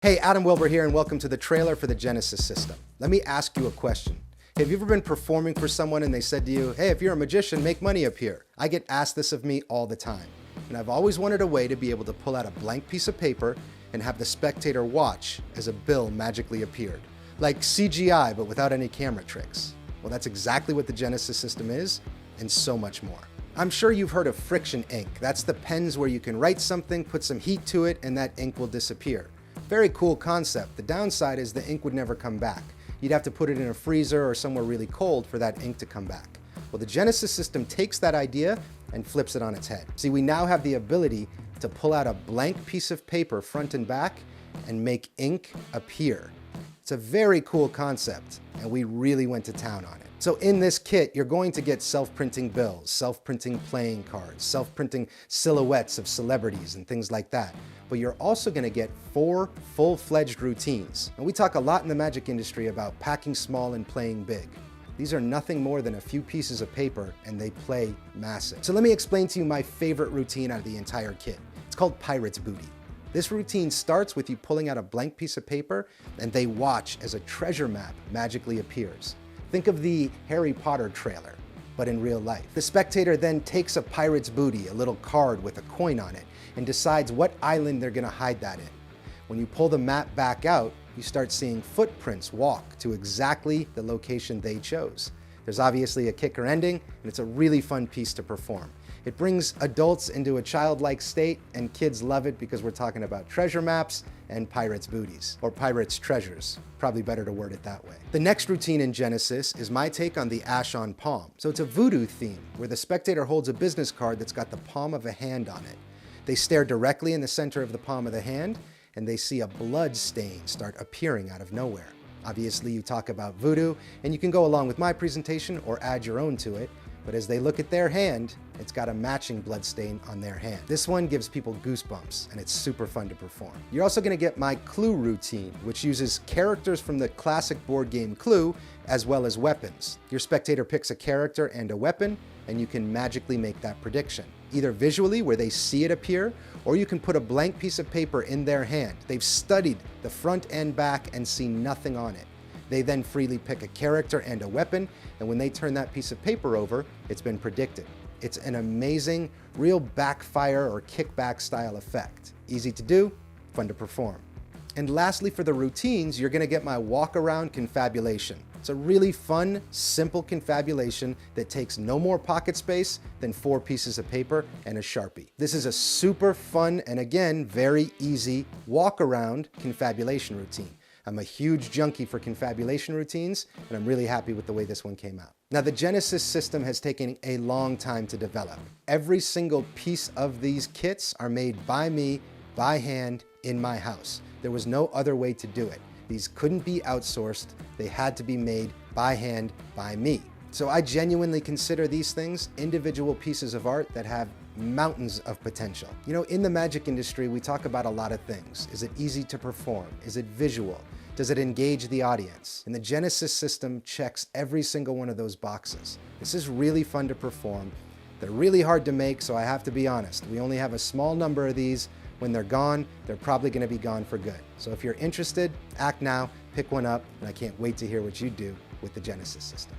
Hey, Adam Wilber here, and welcome to the trailer for the Genesis system. Let me ask you a question. Have you ever been performing for someone and they said to you, hey, if you're a magician, make money up here? I get asked this of me all the time. And I've always wanted a way to be able to pull out a blank piece of paper and have the spectator watch as a bill magically appeared. Like CGI, but without any camera tricks. Well, that's exactly what the Genesis system is, and so much more. I'm sure you've heard of friction ink. That's the pens where you can write something, put some heat to it, and that ink will disappear. Very cool concept. The downside is the ink would never come back. You'd have to put it in a freezer or somewhere really cold for that ink to come back. Well, the Genesis system takes that idea and flips it on its head. See, we now have the ability to pull out a blank piece of paper front and back and make ink appear. It's a very cool concept, and we really went to town on it. So in this kit, you're going to get self-printing bills, self-printing playing cards, self-printing silhouettes of celebrities and things like that. But you're also going to get 4 full-fledged routines. And we talk a lot in the magic industry about packing small and playing big. These are nothing more than a few pieces of paper, and they play massive. So let me explain to you my favorite routine out of the entire kit. It's called Pirate's Booty. This routine starts with you pulling out a blank piece of paper, and they watch as a treasure map magically appears. Think of the Harry Potter trailer, but in real life. The spectator then takes a pirate's booty, a little card with a coin on it, and decides what island they're gonna hide that in. When you pull the map back out, you start seeing footprints walk to exactly the location they chose. There's obviously a kicker ending, and it's a really fun piece to perform. It brings adults into a childlike state, and kids love it because we're talking about treasure maps and pirates' booties, or pirates' treasures. Probably better to word it that way. The next routine in Genesis is my take on the Ash on Palm. So it's a voodoo theme, where the spectator holds a business card that's got the palm of a hand on it. They stare directly in the center of the palm of the hand, and they see a blood stain start appearing out of nowhere. Obviously, you talk about voodoo, and you can go along with my presentation or add your own to it. But as they look at their hand, it's got a matching blood stain on their hand. This one gives people goosebumps, and it's super fun to perform. You're also gonna get my Clue routine, which uses characters from the classic board game Clue, as well as weapons. Your spectator picks a character and a weapon, and you can magically make that prediction. Either visually, where they see it appear, or you can put a blank piece of paper in their hand. They've studied the front and back and see nothing on it. They then freely pick a character and a weapon, and when they turn that piece of paper over, it's been predicted. It's an amazing, real backfire or kickback style effect. Easy to do, fun to perform. And lastly, for the routines, you're gonna get my walk-around confabulation. It's a really fun, simple confabulation that takes no more pocket space than 4 pieces of paper and a Sharpie. This is a super fun and again, very easy walk-around confabulation routine. I'm a huge junkie for confabulation routines, and I'm really happy with the way this one came out. Now, the Genesis system has taken a long time to develop. Every single piece of these kits are made by me, by hand, in my house. There was no other way to do it. These couldn't be outsourced. They had to be made by hand, by me. So I genuinely consider these things individual pieces of art that have mountains of potential. You know, in the magic industry, we talk about a lot of things. Is it easy to perform? Is it visual? Does it engage the audience? And the Genesis system checks every single one of those boxes. This is really fun to perform. They're really hard to make, so I have to be honest. We only have a small number of these. When they're gone, they're probably gonna be gone for good. So if you're interested, act now, pick one up, and I can't wait to hear what you do with the Genesis system.